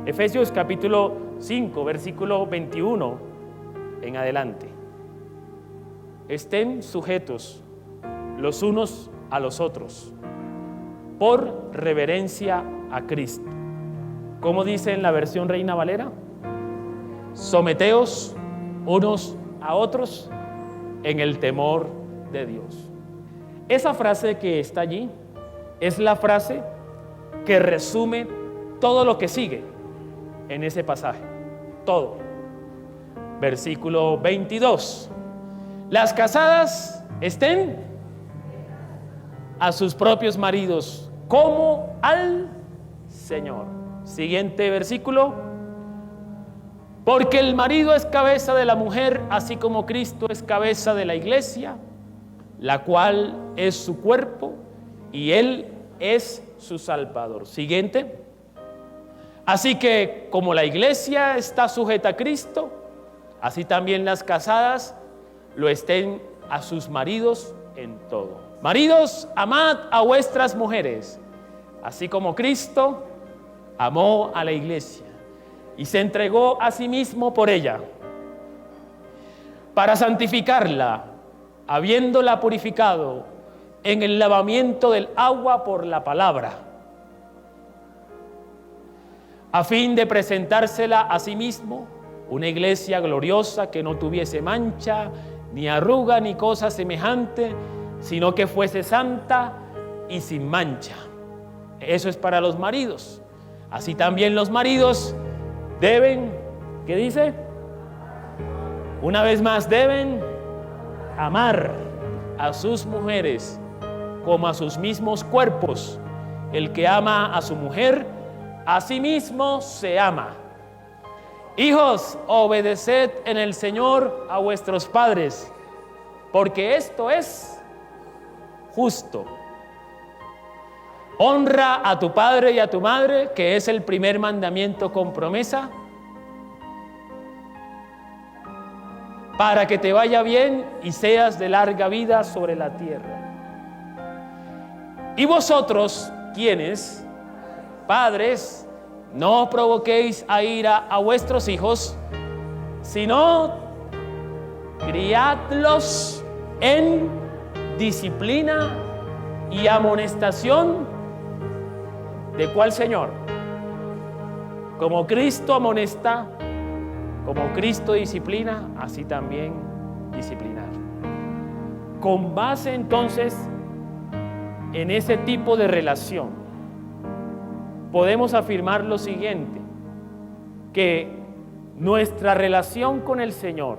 Efesios capítulo 5, versículo 21 en adelante. Estén sujetos los unos a los otros por reverencia a Cristo. ¿Cómo dice en la versión Reina Valera? Someteos unos a otros en el temor de Dios. Esa frase que está allí es la frase que resume todo lo que sigue en ese pasaje. Todo. Versículo 22. Las casadas estén a sus propios maridos como al Señor. Siguiente versículo. Porque el marido es cabeza de la mujer, así como Cristo es cabeza de la iglesia, la cual es su cuerpo y Él es su Salvador. Siguiente. Así que como la iglesia está sujeta a Cristo, así también las casadas lo estén a sus maridos en todo. Maridos, amad a vuestras mujeres, así como Cristo amó a la iglesia y se entregó a sí mismo por ella, para santificarla, habiéndola purificado en el lavamiento del agua por la palabra, a fin de presentársela a sí mismo una iglesia gloriosa, que no tuviese mancha, ni arruga, ni cosa semejante, sino que fuese santa y sin mancha. Eso es para los maridos. Así también los maridos deben, ¿qué dice? Una vez más, deben amar a sus mujeres como a sus mismos cuerpos. El que ama a su mujer, a sí mismo se ama. Hijos, obedeced en el Señor a vuestros padres, porque esto es justo. Honra a tu padre y a tu madre, que es el primer mandamiento con promesa, para que te vaya bien y seas de larga vida sobre la tierra. Y vosotros, ¿quiénes? Padres, no provoquéis a ira a vuestros hijos, sino criadlos en disciplina y amonestación. ¿De cuál Señor? Como Cristo amonesta, como Cristo disciplina, así también disciplinar. Con base entonces en ese tipo de relación, podemos afirmar lo siguiente, que nuestra relación con el Señor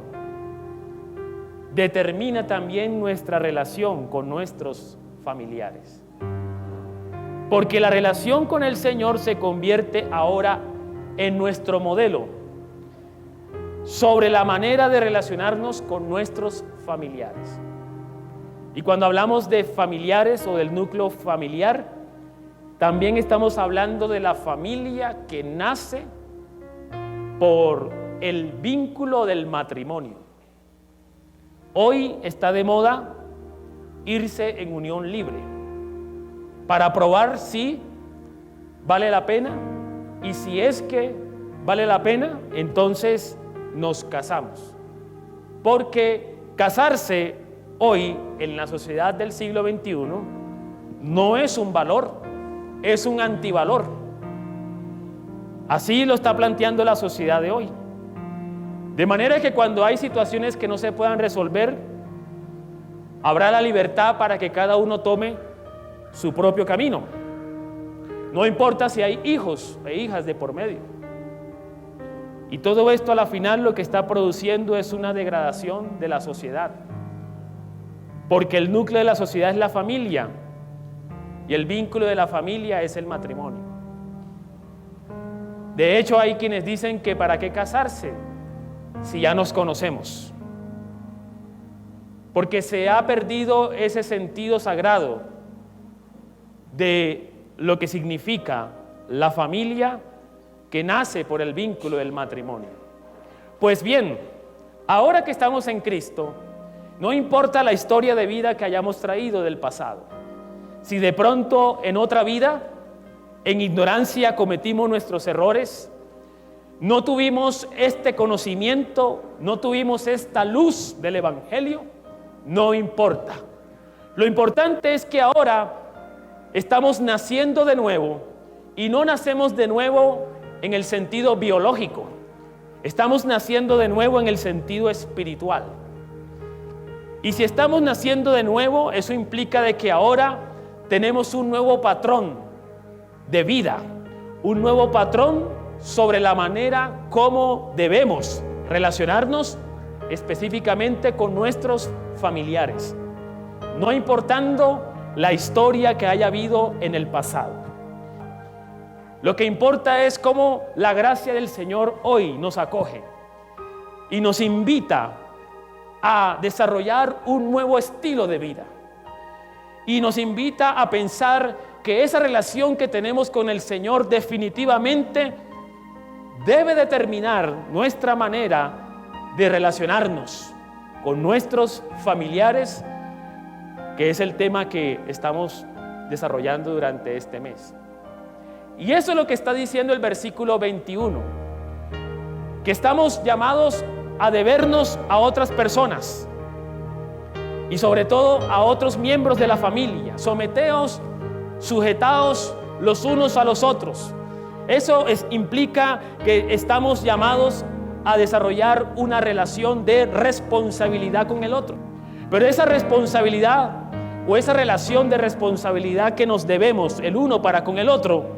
determina también nuestra relación con nuestros familiares. Porque la relación con el Señor se convierte ahora en nuestro modelo sobre la manera de relacionarnos con nuestros familiares. Y cuando hablamos de familiares o del núcleo familiar, también estamos hablando de la familia que nace por el vínculo del matrimonio. Hoy está de moda irse en unión libre para probar si vale la pena, y si es que vale la pena, entonces nos casamos. Porque casarse hoy en la sociedad del siglo XXI no es un valor, es un antivalor. Así lo está planteando la sociedad de hoy. De manera que cuando hay situaciones que no se puedan resolver, habrá la libertad para que cada uno tome su propio camino. No importa si hay hijos e hijas de por medio. Y todo esto a la final lo que está produciendo es una degradación de la sociedad. Porque el núcleo de la sociedad es la familia y el vínculo de la familia es el matrimonio. De hecho, hay quienes dicen que ¿para qué casarse si ya nos conocemos? Porque se ha perdido ese sentido sagrado de lo que significa la familia que nace por el vínculo del matrimonio. Pues bien, ahora que estamos en Cristo, no importa la historia de vida que hayamos traído del pasado. Si de pronto en otra vida, en ignorancia cometimos nuestros errores, no tuvimos este conocimiento, no tuvimos esta luz del Evangelio, no importa. Lo importante es que ahora estamos naciendo de nuevo, y no nacemos de nuevo en el sentido biológico, estamos naciendo de nuevo en el sentido espiritual. Y si estamos naciendo de nuevo, eso implica de que ahora tenemos un nuevo patrón de vida, un nuevo patrón sobre la manera como debemos relacionarnos específicamente con nuestros familiares, no importando la historia que haya habido en el pasado. Lo que importa es cómo la gracia del Señor hoy nos acoge y nos invita a desarrollar un nuevo estilo de vida, y nos invita a pensar que esa relación que tenemos con el Señor definitivamente debe determinar nuestra manera de relacionarnos con nuestros familiares, que es el tema que estamos desarrollando durante este mes. Y eso es lo que está diciendo el versículo 21, que estamos llamados a debernos a otras personas y sobre todo a otros miembros de la familia. Someteos, sujetaos los unos a los otros. Eso implica que estamos llamados a desarrollar una relación de responsabilidad con el otro. Pero esa responsabilidad o esa relación de responsabilidad que nos debemos el uno para con el otro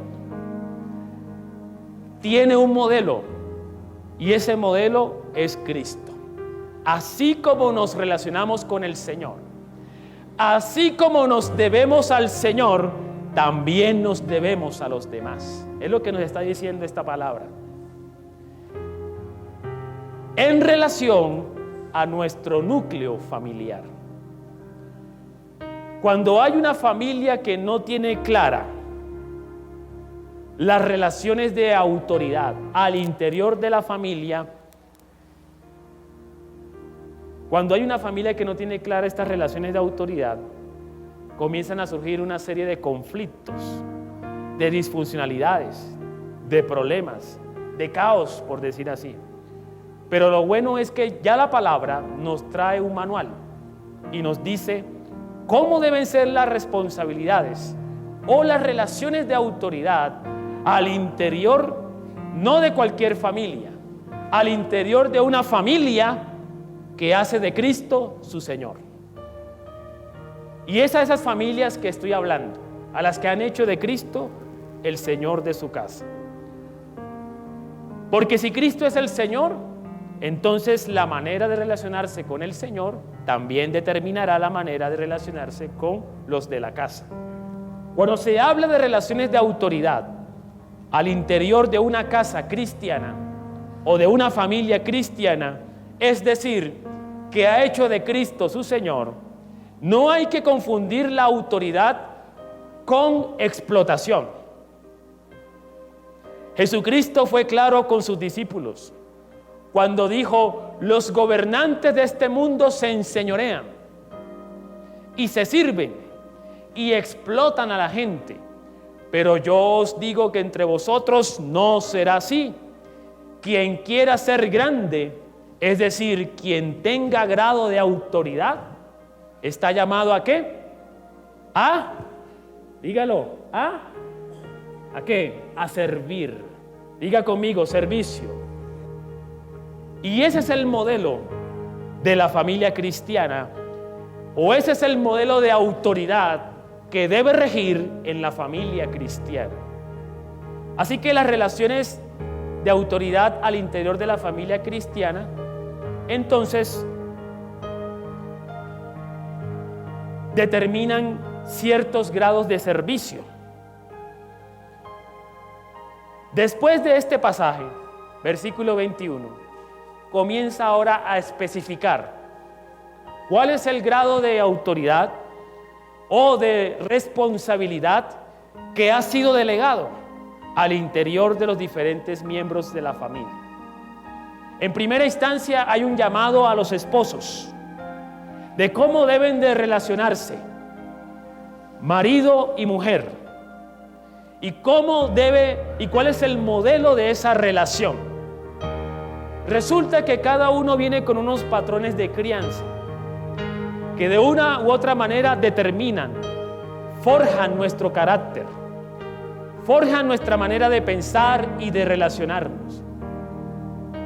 tiene un modelo, y ese modelo es Cristo. Así como nos relacionamos con el Señor, así como nos debemos al Señor, también nos debemos a los demás. Es lo que nos está diciendo esta palabra. En relación a nuestro núcleo familiar. Cuando hay una familia que no tiene clara las relaciones de autoridad al interior de la familia, cuando hay una familia que no tiene claras estas relaciones de autoridad, comienzan a surgir una serie de conflictos, de disfuncionalidades, de problemas, de caos, por decir así. Pero lo bueno es que ya la palabra nos trae un manual y nos dice cómo deben ser las responsabilidades o las relaciones de autoridad al interior, no de cualquier familia, al interior de una familia que hace de Cristo su Señor. Y es a esas familias que estoy hablando, a las que han hecho de Cristo el Señor de su casa. Porque si Cristo es el Señor, entonces la manera de relacionarse con el Señor también determinará la manera de relacionarse con los de la casa. Cuando se habla de relaciones de autoridad al interior de una casa cristiana o de una familia cristiana, es decir, que ha hecho de Cristo su Señor, no hay que confundir la autoridad con explotación. Jesucristo fue claro con sus discípulos cuando dijo: los gobernantes de este mundo se enseñorean y se sirven y explotan a la gente, pero yo os digo que entre vosotros no será así. Quien quiera ser grande, es decir, quien tenga grado de autoridad, está llamado ¿a qué? Dígalo, ¿a qué? A servir. Diga conmigo, servicio. Y ese es el modelo de la familia cristiana, o ese es el modelo de autoridad que debe regir en la familia cristiana. Así que las relaciones de autoridad al interior de la familia cristiana, entonces, determinan ciertos grados de servicio. Después de este pasaje, versículo 21, comienza ahora a especificar cuál es el grado de autoridad o de responsabilidad que ha sido delegado al interior de los diferentes miembros de la familia. En primera instancia hay un llamado a los esposos de cómo deben de relacionarse marido y mujer, y cuál es el modelo de esa relación. Resulta que cada uno viene con unos patrones de crianza que de una u otra manera determinan, forjan nuestro carácter, forjan nuestra manera de pensar y de relacionarnos.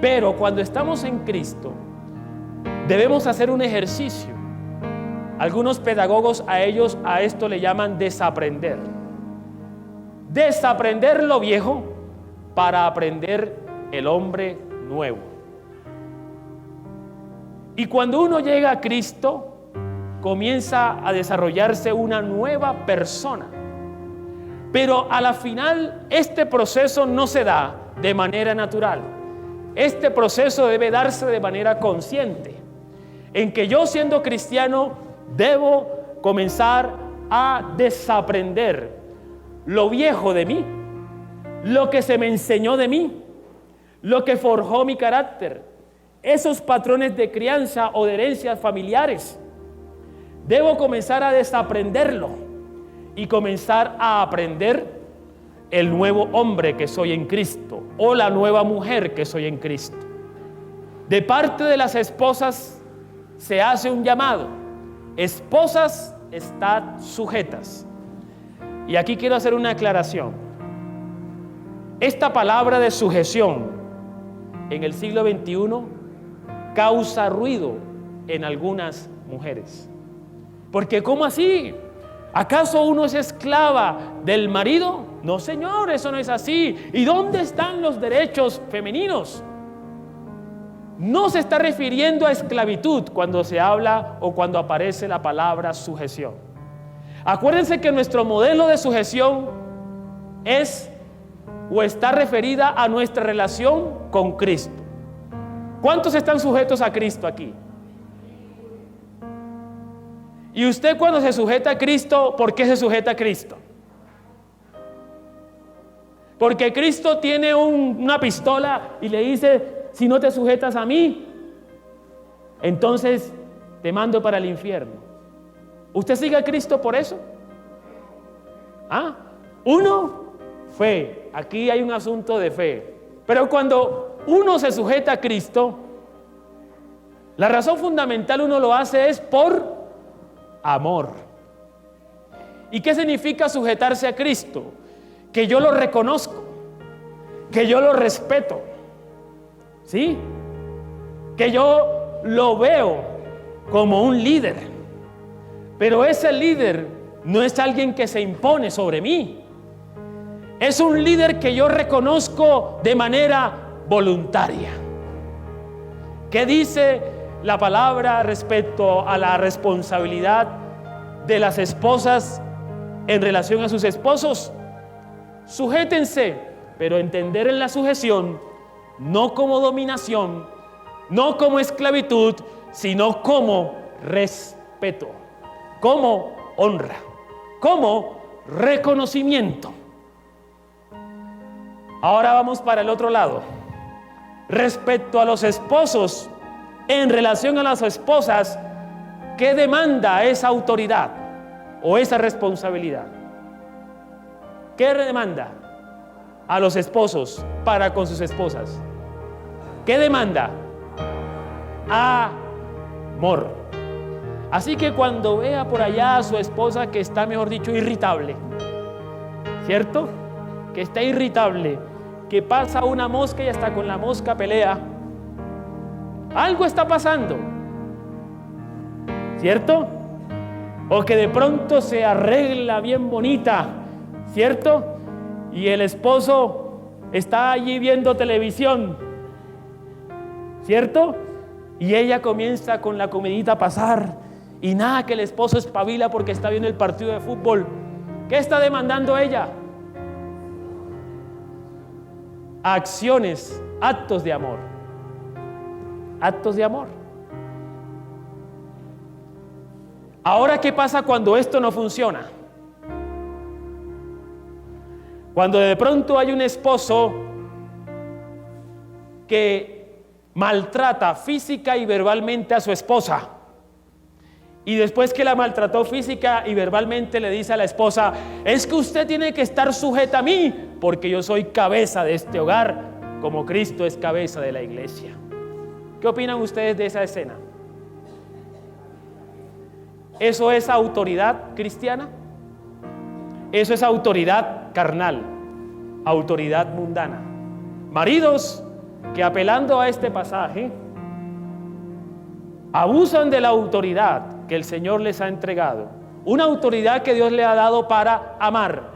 Pero cuando estamos en Cristo, debemos hacer un ejercicio. Algunos pedagogos a esto le llaman desaprender. Desaprender lo viejo para aprender el hombre nuevo. Y cuando uno llega a Cristo, comienza a desarrollarse una nueva persona. Pero a la final, este proceso no se da de manera natural. Este proceso debe darse de manera consciente, en que yo, siendo cristiano, debo comenzar a desaprender lo viejo de mí, lo que se me enseñó de mí, lo que forjó mi carácter, esos patrones de crianza o de herencias familiares. Debo comenzar a desaprenderlo y comenzar a aprender el nuevo hombre que soy en Cristo, o la nueva mujer que soy en Cristo. De parte de las esposas se hace un llamado: esposas, estad sujetas. Y aquí quiero hacer una aclaración. Esta palabra de sujeción en el siglo XXI causa ruido en algunas mujeres. Porque ¿cómo así? ¿Acaso uno es esclava del marido? No, señor, eso no es así. ¿Y dónde están los derechos femeninos? No se está refiriendo a esclavitud cuando se habla o cuando aparece la palabra sujeción. Acuérdense que nuestro modelo de sujeción es o está referida a nuestra relación con Cristo. ¿Cuántos están sujetos a Cristo aquí? Y usted, cuando se sujeta a Cristo, ¿por qué se sujeta a Cristo? Porque Cristo tiene una pistola y le dice: si no te sujetas a mí, entonces te mando para el infierno. ¿Usted sigue a Cristo por eso? Uno, fe. Aquí hay un asunto de fe. Pero cuando uno se sujeta a Cristo, la razón fundamental uno lo hace es por amor. ¿Y qué significa sujetarse a Cristo? Que yo lo reconozco, que yo lo respeto, ¿sí? Que yo lo veo como un líder. Pero ese líder no es alguien que se impone sobre mí. Es un líder que yo reconozco de manera voluntaria. ¿Qué dice la palabra respecto a la responsabilidad de las esposas en relación a sus esposos? Sujétense, pero entender en la sujeción no como dominación, no como esclavitud, sino como respeto, como honra, como reconocimiento. Ahora vamos para el otro lado. Respecto a los esposos, en relación a las esposas, ¿qué demanda esa autoridad o esa responsabilidad? ¿Qué demanda a los esposos para con sus esposas? ¿Qué demanda? Amor. Así que cuando vea por allá a su esposa que está, mejor dicho, irritable, ¿cierto? Que está irritable, que pasa una mosca y hasta con la mosca pelea, algo está pasando, ¿cierto? O que de pronto se arregla bien bonita, ¿cierto? Y el esposo está allí viendo televisión, ¿cierto? Y ella comienza con la comidita a pasar y nada, que el esposo espabila porque está viendo el partido de fútbol. ¿Qué está demandando ella? Acciones, actos de amor. Actos de amor. Ahora, ¿qué pasa cuando esto no funciona? Cuando de pronto hay un esposo que maltrata física y verbalmente a su esposa, y después que la maltrató física y verbalmente le dice a la esposa: es que usted tiene que estar sujeta a mí porque yo soy cabeza de este hogar, como Cristo es cabeza de la iglesia. ¿Qué opinan ustedes de esa escena? ¿Eso es autoridad cristiana? Eso es autoridad carnal, autoridad mundana. Maridos que, apelando a este pasaje, abusan de la autoridad que el Señor les ha entregado. Una autoridad que Dios le ha dado para amar,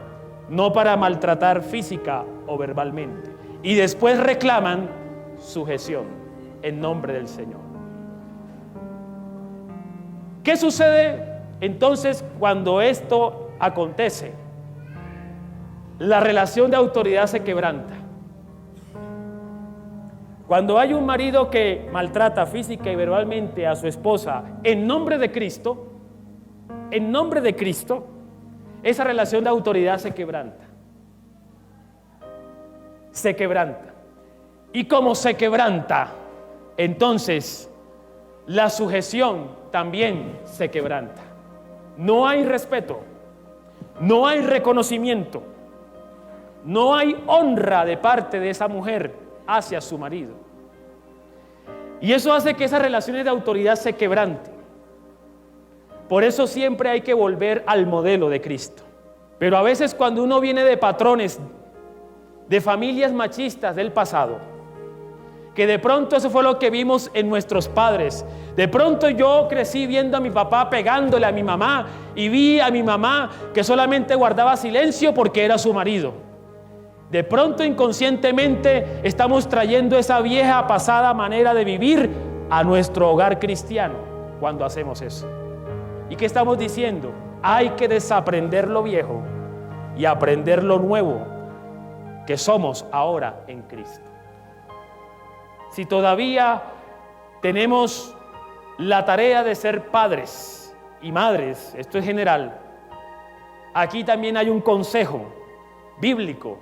no para maltratar física o verbalmente. Y después reclaman sujeción en nombre del Señor. ¿Qué sucede entonces cuando esto acontece? La relación de autoridad se quebranta. Cuando hay un marido que maltrata física y verbalmente a su esposa en nombre de Cristo, esa relación de autoridad se quebranta. Se quebranta. Y como se quebranta, entonces la sujeción también se quebranta. No hay respeto, no hay reconocimiento, no hay honra de parte de esa mujer hacia su marido. Y eso hace que esas relaciones de autoridad se quebranten. Por eso siempre hay que volver al modelo de Cristo. Pero a veces cuando uno viene de patrones, de familias machistas del pasado, que de pronto eso fue lo que vimos en nuestros padres. De pronto yo crecí viendo a mi papá pegándole a mi mamá y vi a mi mamá que solamente guardaba silencio porque era su marido. De pronto inconscientemente estamos trayendo esa vieja pasada manera de vivir a nuestro hogar cristiano cuando hacemos eso. ¿Y qué estamos diciendo? Hay que desaprender lo viejo y aprender lo nuevo que somos ahora en Cristo. Si todavía tenemos la tarea de ser padres y madres, esto es general, aquí también hay un consejo bíblico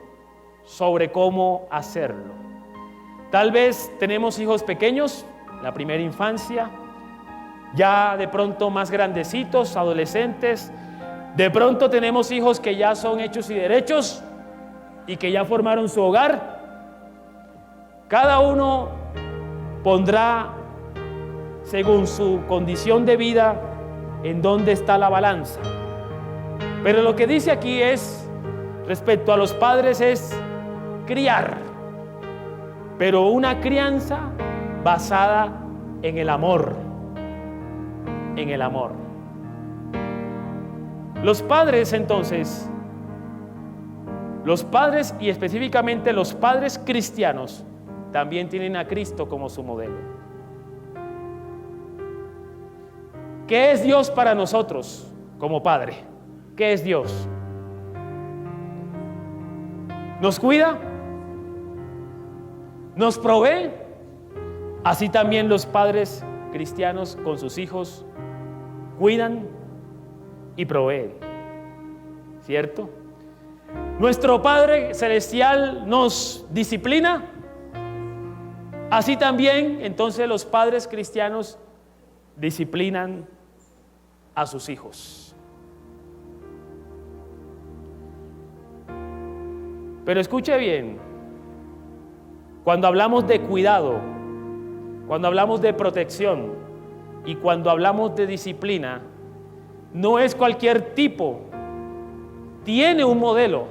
sobre cómo hacerlo. Tal vez tenemos hijos pequeños, la primera infancia, ya de pronto más grandecitos, adolescentes, de pronto tenemos hijos que ya son hechos y derechos y que ya formaron su hogar. Cada uno pondrá según su condición de vida en dónde está la balanza. Pero lo que dice aquí es, respecto a los padres, es criar, pero una crianza basada en el amor, en el amor. Los padres entonces, los padres y específicamente los padres cristianos también tienen a Cristo como su modelo. ¿Qué es Dios para nosotros como Padre? ¿Qué es Dios? ¿Nos cuida? ¿Nos provee? Así también los padres cristianos con sus hijos cuidan y proveen, ¿cierto? Nuestro Padre Celestial nos disciplina. Así también, entonces, los padres cristianos disciplinan a sus hijos. Pero escuche bien, cuando hablamos de cuidado, cuando hablamos de protección y cuando hablamos de disciplina, no es cualquier tipo, tiene un modelo,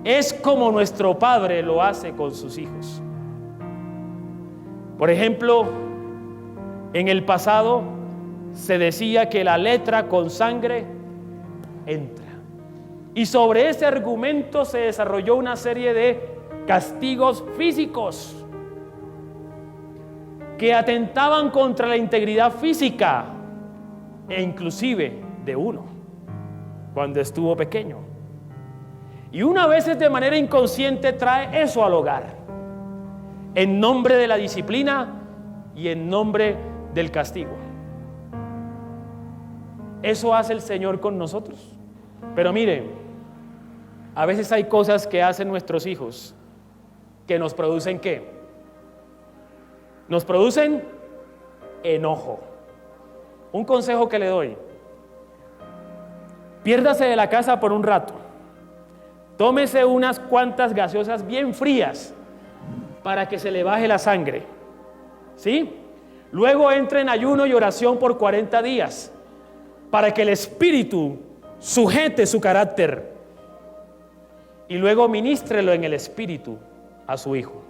es como nuestro Padre lo hace con sus hijos. Por ejemplo, en el pasado se decía que la letra con sangre entra. Y sobre ese argumento se desarrolló una serie de castigos físicos que atentaban contra la integridad física e inclusive de uno cuando estuvo pequeño. Y una vez de manera inconsciente trae eso al hogar, en nombre de la disciplina y en nombre del castigo. Eso hace el Señor con nosotros. Pero mire, a veces hay cosas que hacen nuestros hijos que nos producen ¿qué? Nos producen enojo. Un consejo que le doy: piérdase de la casa por un rato, tómese unas cuantas gaseosas bien frías para que se le baje la sangre, ¿sí? Luego entra en ayuno y oración por 40 días para que el Espíritu sujete su carácter y luego ministrelo en el Espíritu a su Hijo.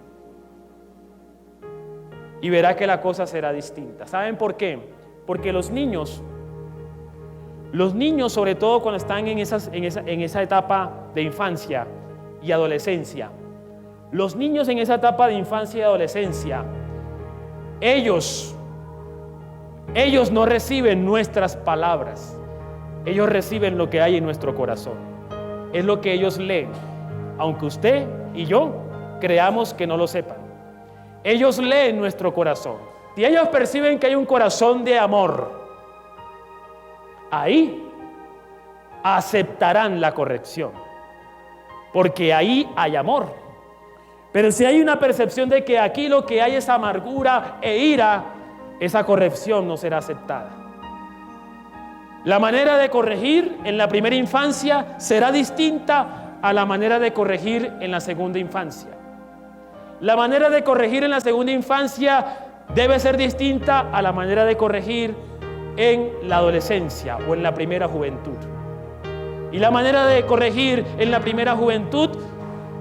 Y verá que la cosa será distinta. ¿Saben por qué? Porque los niños, sobre todo cuando están en esa etapa de infancia y adolescencia, los niños en esa etapa de infancia y adolescencia, ellos no reciben nuestras palabras, ellos reciben lo que hay en nuestro corazón. Es lo que ellos leen, aunque usted y yo creamos que no lo sepan. Ellos leen nuestro corazón. Si ellos perciben que hay un corazón de amor, ahí aceptarán la corrección, porque ahí hay amor. Pero si hay una percepción de que aquí lo que hay es amargura e ira, esa corrección no será aceptada. La manera de corregir en la primera infancia será distinta a la manera de corregir en la segunda infancia. La manera de corregir en la segunda infancia debe ser distinta a la manera de corregir en la adolescencia o en la primera juventud. Y la manera de corregir en la primera juventud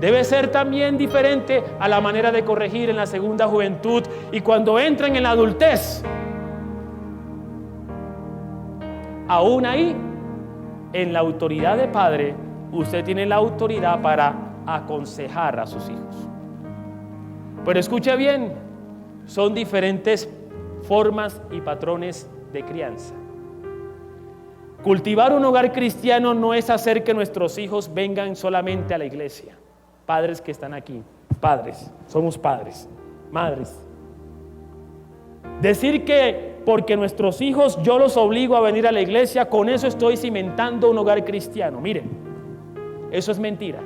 debe ser también diferente a la manera de corregir en la segunda juventud y cuando entren en la adultez. Aún ahí, en la autoridad de padre, usted tiene la autoridad para aconsejar a sus hijos. Pero escuche bien, son diferentes formas y patrones de crianza. Cultivar un hogar cristiano no es hacer que nuestros hijos vengan solamente a la iglesia. Padres que están aquí, padres, somos padres, madres. Decir que porque nuestros hijos yo los obligo a venir a la iglesia, con eso estoy cimentando un hogar cristiano. Miren, eso es mentira.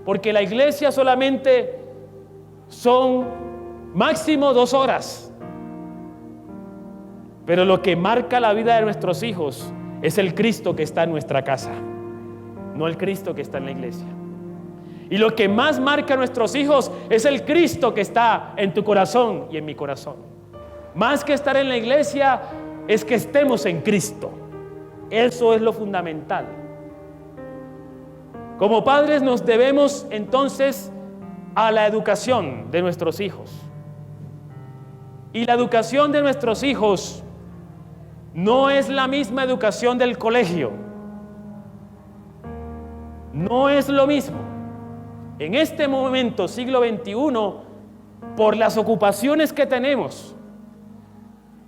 Porque la iglesia solamente son máximo 2 horas. Pero lo que marca la vida de nuestros hijos es el Cristo que está en nuestra casa, no el Cristo que está en la iglesia. Y lo que más marca a nuestros hijos es el Cristo que está en tu corazón y en mi corazón. Más que estar en la iglesia, es que estemos en Cristo. Eso es lo fundamental. Como padres nos debemos entonces a la educación de nuestros hijos. Y la educación de nuestros hijos no es la misma educación del colegio. No es lo mismo. En este momento, siglo XXI, por las ocupaciones que tenemos,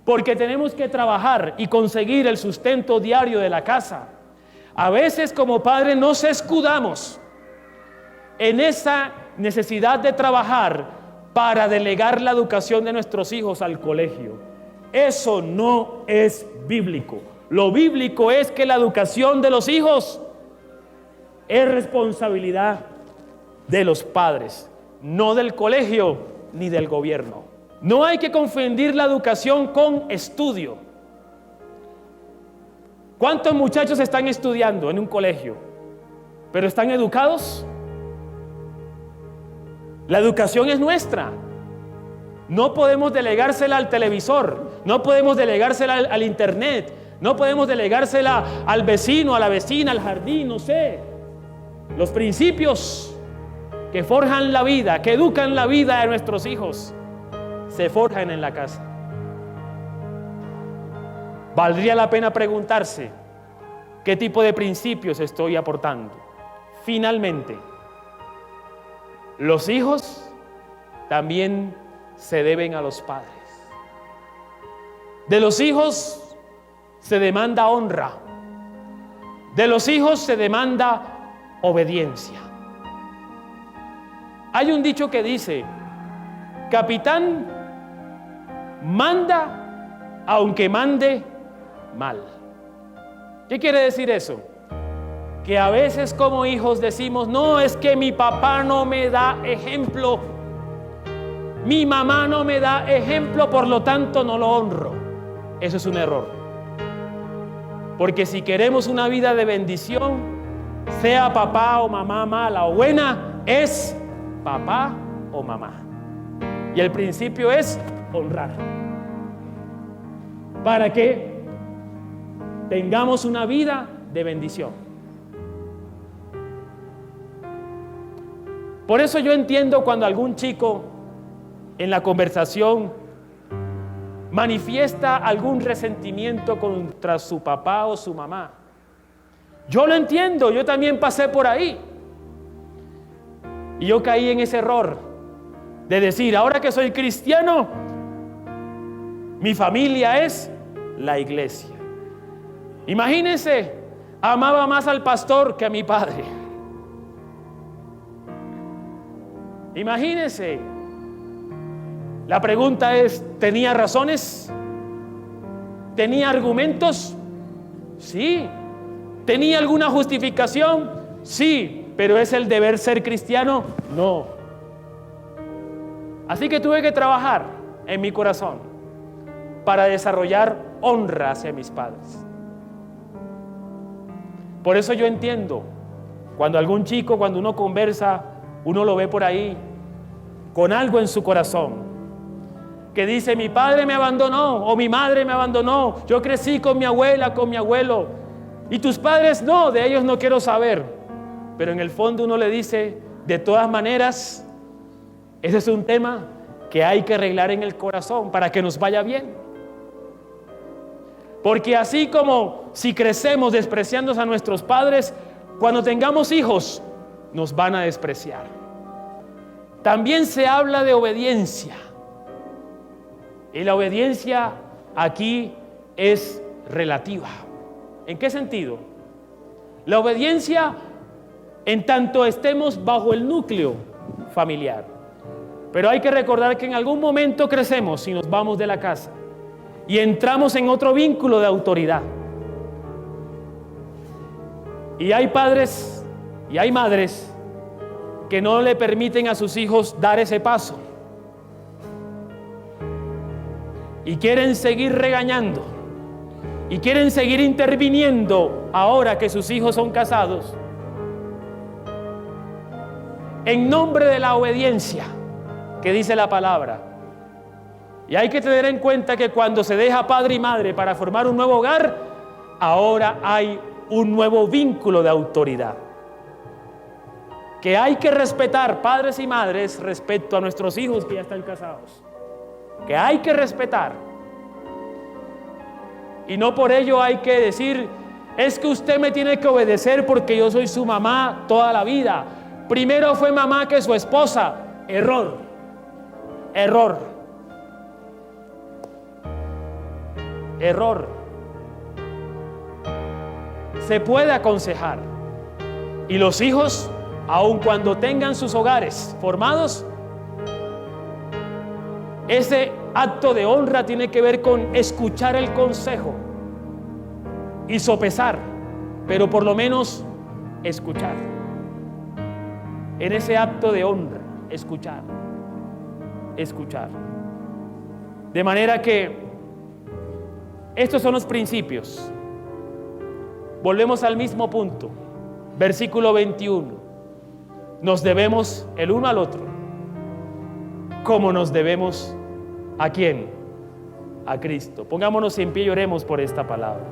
porque tenemos que trabajar y conseguir el sustento diario de la casa, a veces como padres nos escudamos en esa necesidad de trabajar para delegar la educación de nuestros hijos al colegio. Eso no es bíblico. Lo bíblico es que la educación de los hijos es responsabilidad de los padres, no del colegio ni del gobierno. No hay que confundir la educación con estudio. ¿Cuántos muchachos están estudiando en un colegio? ¿Pero están educados? La educación es nuestra. No podemos delegársela al televisor, no podemos delegársela al internet, no podemos delegársela al vecino, a la vecina, al jardín, no sé. Los principios que forjan la vida, que educan la vida de nuestros hijos, se forjan en la casa. Valdría la pena preguntarse qué tipo de principios estoy aportando. Finalmente, los hijos también se deben a los padres. De los hijos se demanda honra. De los hijos se demanda obediencia. Hay un dicho que dice: capitán manda aunque mande mal. ¿Qué quiere decir eso? Que a veces como hijos decimos: no, es que mi papá no me da ejemplo, mi mamá no me da ejemplo, por lo tanto no lo honro. Eso es un error. Porque si queremos una vida de bendición, sea papá o mamá mala o buena, es papá o mamá. Y el principio es honrar. para que tengamos una vida de bendición. Por eso yo entiendo cuando algún chico en la conversación manifiesta algún resentimiento contra su papá o su mamá. Yo lo entiendo, yo también pasé por ahí. Y yo caí en ese error de decir, ahora que soy cristiano, mi familia es la iglesia. Imagínense, amaba más al pastor que a mi padre. Imagínense. La pregunta es, ¿tenía razones? ¿Tenía argumentos? Sí. ¿Tenía alguna justificación? Sí. ¿Pero es el deber ser cristiano? No. Así que tuve que trabajar en mi corazón para desarrollar honra hacia mis padres. Por eso yo entiendo, cuando algún chico, cuando uno conversa, uno lo ve por ahí, con algo en su corazón, que dice, mi padre me abandonó, o mi madre me abandonó, yo crecí con mi abuela, con mi abuelo, y tus padres no, de ellos no quiero saber. Pero en el fondo uno le dice, de todas maneras, ese es un tema que hay que arreglar en el corazón para que nos vaya bien. Porque así como si crecemos despreciando a nuestros padres, cuando tengamos hijos, nos van a despreciar. También se habla de obediencia. Y la obediencia aquí es relativa. ¿En qué sentido? La obediencia en tanto estemos bajo el núcleo familiar. Pero hay que recordar que en algún momento crecemos y nos vamos de la casa y entramos en otro vínculo de autoridad. Y hay padres y hay madres que no le permiten a sus hijos dar ese paso. Y quieren seguir regañando. Y quieren seguir interviniendo ahora que sus hijos son casados. En nombre de la obediencia que dice la palabra. Y hay que tener en cuenta que cuando se deja padre y madre para formar un nuevo hogar, ahora hay un nuevo vínculo de autoridad. Que hay que respetar, padres y madres, respecto a nuestros hijos que ya están casados. Que hay que respetar. Y no por ello hay que decir, es que usted me tiene que obedecer porque yo soy su mamá toda la vida. Primero fue mamá que su esposa. Error. Error. Error. Se puede aconsejar. Y los hijos, aun cuando tengan sus hogares formados, ese acto de honra tiene que ver con escuchar el consejo y sopesar, pero por lo menos escuchar. En ese acto de honra, escuchar. Escuchar. De manera que estos son los principios. Volvemos al mismo punto. Versículo 21. Nos debemos el uno al otro, como nos debemos ¿a quién? A Cristo. Pongámonos en pie y oremos por esta palabra.